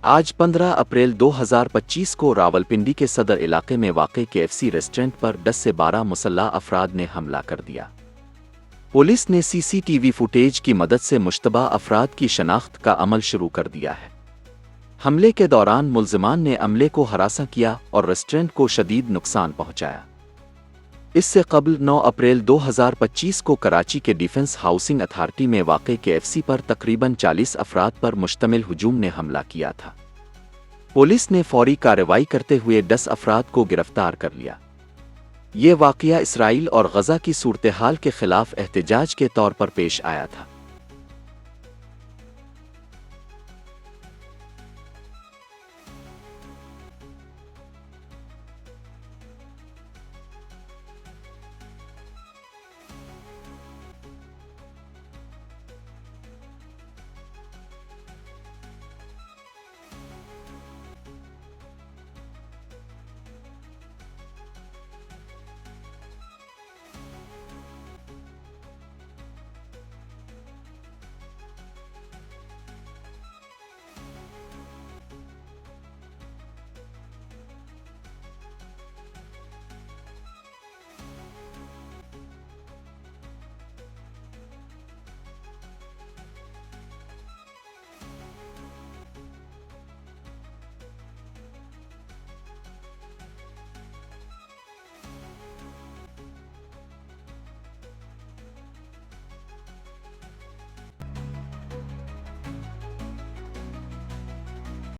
आज 15 अप्रैल 2025 को रावलपिंडी के सदर इलाके में वाक़े केएफसी रेस्टोरेंट पर 10 से 12 मुसल्लह अफराद ने हमला कर दिया। पुलिस ने सीसीटीवी फुटेज की मदद से मुश्तबा अफराद की शनाख्त का अमल शुरू कर दिया है। हमले के दौरान मुल्ज़िमान ने अमले को हरासा किया और रेस्टोरेंट को शदीद नुकसान पहुंचाया। इससे कबल 9 अप्रैल 2025 को कराची के डिफेंस हाउसिंग अथॉरिटी में वाक़े केएफसी पर तकरीबन 40 अफराद पर मुश्तमिल हुजूम ने हमला किया था। पुलिस ने फौरी कार्रवाई करते हुए 10 अफराद को गिरफ्तार कर लिया। ये वाक़या इसराइल और गज़ा की सूरत हाल के ख़िलाफ़ एहतजाज के तौर पर पेश आया था।